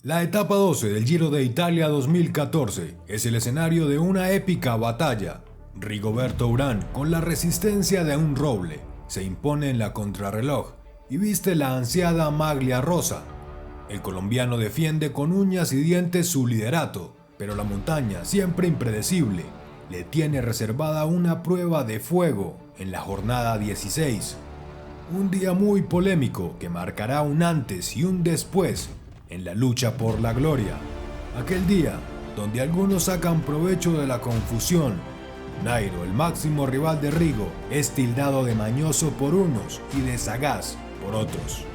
La etapa 12 del Giro de Italia 2014 es el escenario de una épica batalla. Rigoberto Urán, con la resistencia de un roble, se impone en la contrarreloj y viste la ansiada maglia rosa. El colombiano defiende con uñas y dientes su liderato, pero la montaña, siempre impredecible, le tiene reservada una prueba de fuego en la jornada 16. Un día muy polémico que marcará un antes y un después en la lucha por la gloria. Aquel día donde algunos sacan provecho de la confusión. Nairo, el máximo rival de Rigo, es tildado de mañoso por unos y de sagaz por otros.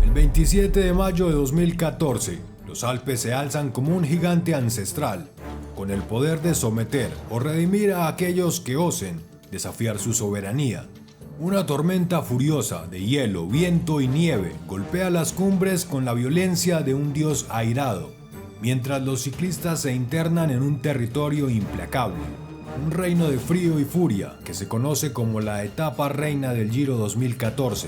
El 27 de mayo de 2014, los Alpes se alzan como un gigante ancestral, con el poder de someter o redimir a aquellos que osen desafiar su soberanía. Una tormenta furiosa de hielo, viento y nieve golpea las cumbres con la violencia de un dios airado, mientras los ciclistas se internan en un territorio implacable, un reino de frío y furia que se conoce como la etapa reina del Giro 2014,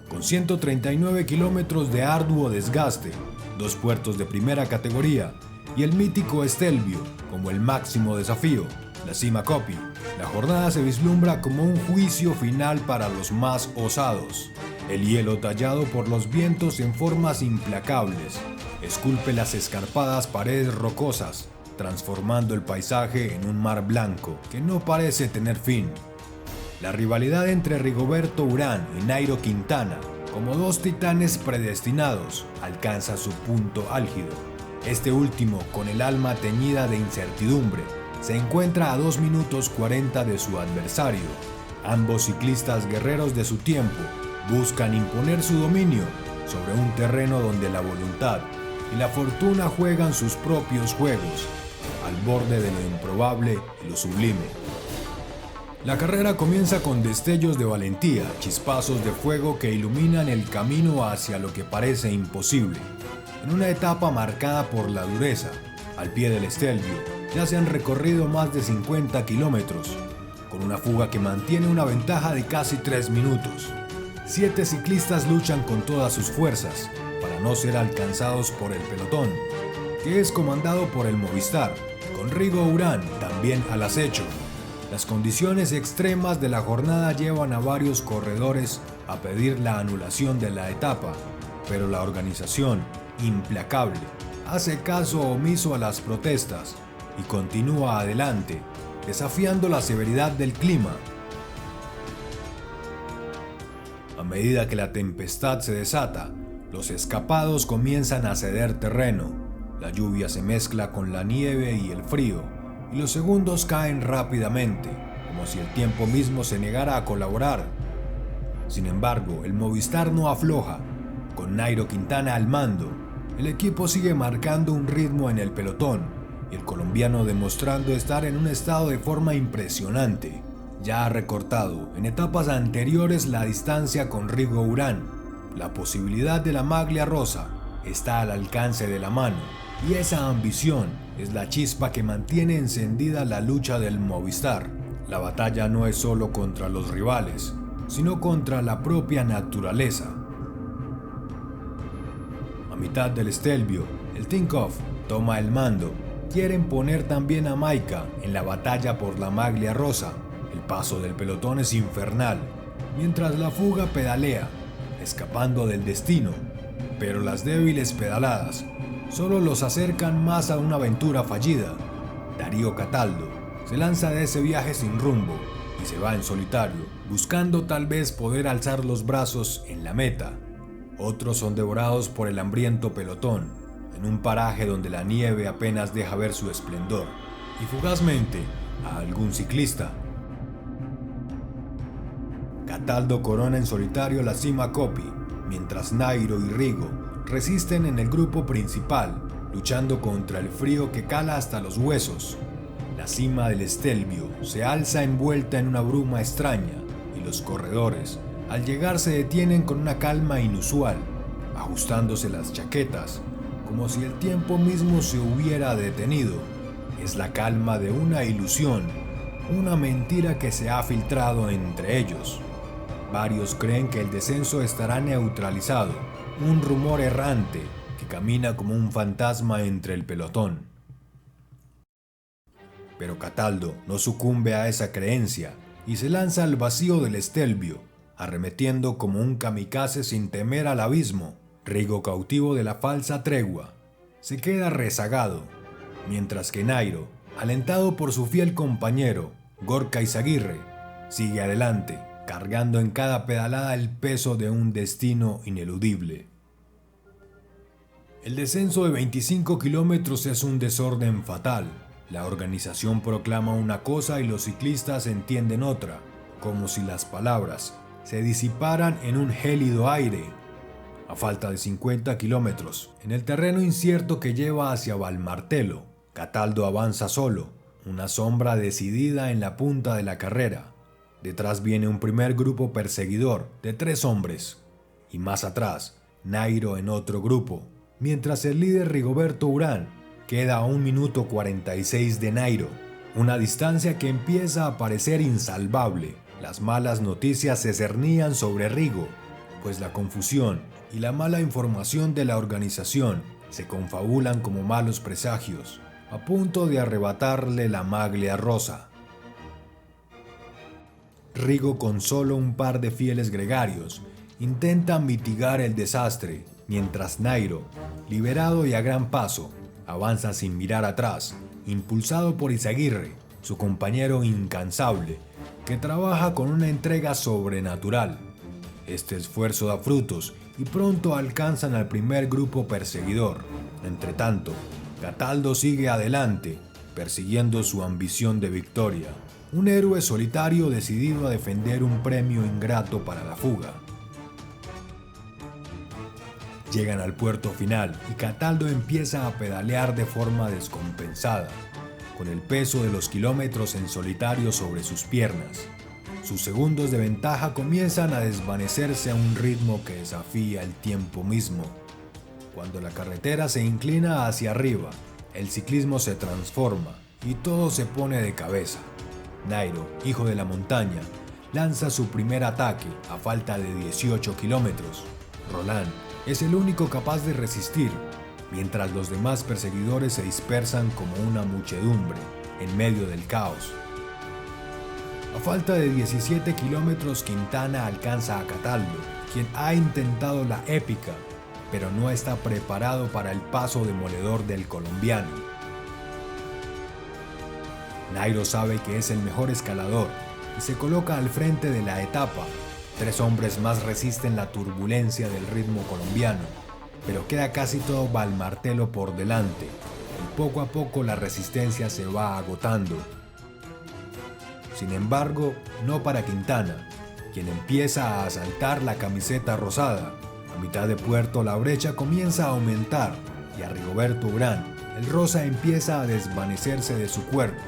con 139 kilómetros de arduo desgaste, 2 puertos de primera categoría y el mítico Stelvio como el máximo desafío, la Cima Coppi. La jornada se vislumbra como un juicio final para los más osados. El hielo tallado por los vientos en formas implacables esculpe las escarpadas paredes rocosas, transformando el paisaje en un mar blanco que no parece tener fin. La rivalidad entre Rigoberto Urán y Nairo Quintana, como dos titanes predestinados, alcanza su punto álgido. Este último, con el alma teñida de incertidumbre, se encuentra a 2 minutos 40 de su adversario. Ambos ciclistas guerreros de su tiempo buscan imponer su dominio sobre un terreno donde la voluntad y la fortuna juegan sus propios juegos, al borde de lo improbable y lo sublime. La carrera comienza con destellos de valentía, chispazos de fuego que iluminan el camino hacia lo que parece imposible. En una etapa marcada por la dureza, al pie del Stelvio, ya se han recorrido más de 50 kilómetros, con una fuga que mantiene una ventaja de casi 3 minutos. 7 ciclistas luchan con todas sus fuerzas para no ser alcanzados por el pelotón, que es comandado por el Movistar, con Rigo Urán también al acecho. Las condiciones extremas de la jornada llevan a varios corredores a pedir la anulación de la etapa, pero la organización, implacable, hace caso omiso a las protestas y continúa adelante, desafiando la severidad del clima. A medida que la tempestad se desata, los escapados comienzan a ceder terreno, la lluvia se mezcla con la nieve y el frío, y los segundos caen rápidamente, como si el tiempo mismo se negara a colaborar. Sin embargo, el Movistar no afloja. Con Nairo Quintana al mando, el equipo sigue marcando un ritmo en el pelotón, y el colombiano demostrando estar en un estado de forma impresionante. Ya ha recortado en etapas anteriores la distancia con Rigo Urán. La posibilidad de la maglia rosa está al alcance de la mano, y esa ambición es la chispa que mantiene encendida la lucha del Movistar. La batalla no es solo contra los rivales, sino contra la propia naturaleza. A mitad del Stelvio, el Tinkoff toma el mando. Quieren poner también a Majka en la batalla por la maglia rosa. El paso del pelotón es infernal, mientras la fuga pedalea, escapando del destino. Pero las débiles pedaladas solo los acercan más a una aventura fallida. Darío Cataldo se lanza de ese viaje sin rumbo y se va en solitario, buscando tal vez poder alzar los brazos en la meta. Otros son devorados por el hambriento pelotón, en un paraje donde la nieve apenas deja ver su esplendor, y fugazmente a algún ciclista. Cataldo corona en solitario la Cima Coppi, mientras Nairo y Rigo resisten en el grupo principal, luchando contra el frío que cala hasta los huesos. La cima del Stelvio se alza envuelta en una bruma extraña, y los corredores, al llegar, se detienen con una calma inusual, ajustándose las chaquetas, como si el tiempo mismo se hubiera detenido. Es la calma de una ilusión, una mentira que se ha filtrado entre ellos. Varios creen que el descenso estará neutralizado, un rumor errante que camina como un fantasma entre el pelotón. Pero Cataldo no sucumbe a esa creencia y se lanza al vacío del Stelvio, arremetiendo como un kamikaze sin temer al abismo. Rigo, cautivo de la falsa tregua, se queda rezagado, mientras que Nairo, alentado por su fiel compañero, Gorka Izaguirre, sigue adelante, cargando en cada pedalada el peso de un destino ineludible. El descenso de 25 kilómetros es un desorden fatal. La organización proclama una cosa y los ciclistas entienden otra, como si las palabras se disiparan en un gélido aire. A falta de 50 kilómetros, en el terreno incierto que lleva hacia Valmartelo, Cataldo avanza solo, una sombra decidida en la punta de la carrera. Detrás viene un primer grupo perseguidor de 3 hombres, y más atrás, Nairo en otro grupo, mientras el líder Rigoberto Urán queda a 1 minuto 46 de Nairo, una distancia que empieza a parecer insalvable. Las malas noticias se cernían sobre Rigo, pues la confusión y la mala información de la organización se confabulan como malos presagios, a punto de arrebatarle la maglia rosa. Rigo, con solo un par de fieles gregarios, intenta mitigar el desastre, mientras Nairo, liberado y a gran paso, avanza sin mirar atrás, impulsado por Izaguirre, su compañero incansable, que trabaja con una entrega sobrenatural. Este esfuerzo da frutos y pronto alcanzan al primer grupo perseguidor. Entretanto, Cataldo sigue adelante, persiguiendo su ambición de victoria, un héroe solitario decidido a defender un premio ingrato para la fuga. Llegan al puerto final y Cataldo empieza a pedalear de forma descompensada, con el peso de los kilómetros en solitario sobre sus piernas. Sus segundos de ventaja comienzan a desvanecerse a un ritmo que desafía el tiempo mismo. Cuando la carretera se inclina hacia arriba, el ciclismo se transforma y todo se pone de cabeza. Nairo, hijo de la montaña, lanza su primer ataque a falta de 18 kilómetros. Roland es el único capaz de resistir, mientras los demás perseguidores se dispersan como una muchedumbre en medio del caos. A falta de 17 kilómetros, Quintana alcanza a Cataldo, quien ha intentado la épica, pero no está preparado para el paso demoledor del colombiano. Nairo sabe que es el mejor escalador y se coloca al frente de la etapa. 3 hombres más resisten la turbulencia del ritmo colombiano, pero queda casi todo Valmartelo por delante, y poco a poco la resistencia se va agotando. Sin embargo, no para Quintana, quien empieza a asaltar la camiseta rosada. A mitad de puerto la brecha comienza a aumentar y a Rigoberto Urán el rosa empieza a desvanecerse de su cuerpo.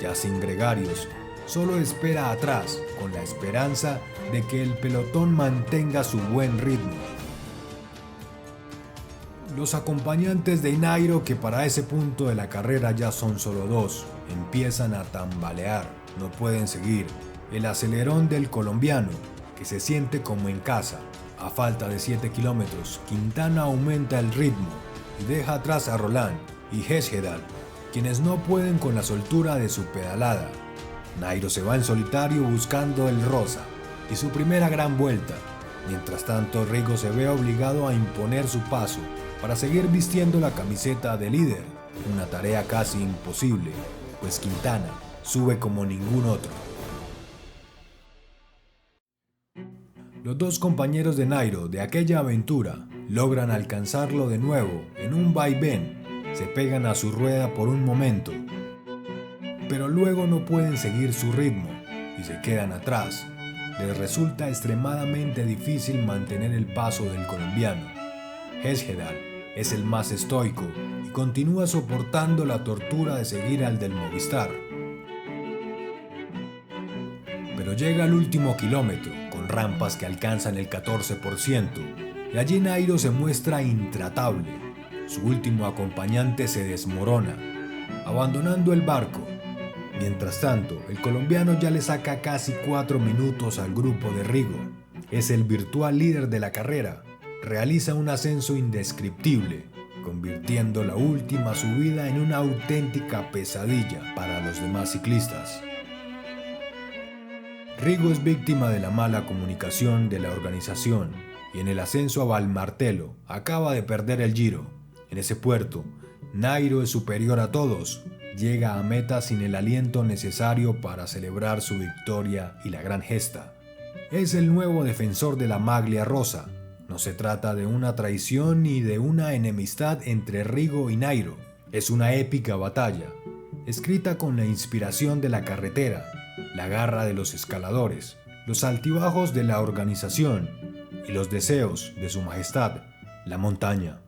Ya sin gregarios, solo espera atrás con la esperanza de que el pelotón mantenga su buen ritmo. Los acompañantes de Nairo, que para ese punto de la carrera ya son solo 2, empiezan a tambalear, no pueden seguir. El acelerón del colombiano, que se siente como en casa. A falta de 7 kilómetros, Quintana aumenta el ritmo y deja atrás a Roland y Hesjedal, quienes no pueden con la soltura de su pedalada. Nairo se va en solitario buscando el rosa y su primera gran vuelta. Mientras tanto, Rigo se ve obligado a imponer su paso para seguir vistiendo la camiseta de líder, una tarea casi imposible, pues Quintana sube como ningún otro. Los 2 compañeros de Nairo de aquella aventura logran alcanzarlo de nuevo en un vaivén, se pegan a su rueda por un momento, pero luego no pueden seguir su ritmo y se quedan atrás. Les resulta extremadamente difícil mantener el paso del colombiano. Hesjedal es el más estoico y continúa soportando la tortura de seguir al del Movistar. Pero llega al último kilómetro, con rampas que alcanzan el 14%, y allí Nairo se muestra intratable. Su último acompañante se desmorona, abandonando el barco. Mientras tanto, el colombiano ya le saca casi 4 minutos al grupo de Rigo. Es el virtual líder de la carrera. Realiza un ascenso indescriptible, convirtiendo la última subida en una auténtica pesadilla para los demás ciclistas. Rigo es víctima de la mala comunicación de la organización y en el ascenso a Valmartello acaba de perder el Giro. En ese puerto, Nairo es superior a todos. Llega a meta sin el aliento necesario para celebrar su victoria y la gran gesta. Es el nuevo defensor de la maglia rosa. No se trata de una traición ni de una enemistad entre Rigo y Nairo. Es una épica batalla, escrita con la inspiración de la carretera, la garra de los escaladores, los altibajos de la organización y los deseos de su majestad, la montaña.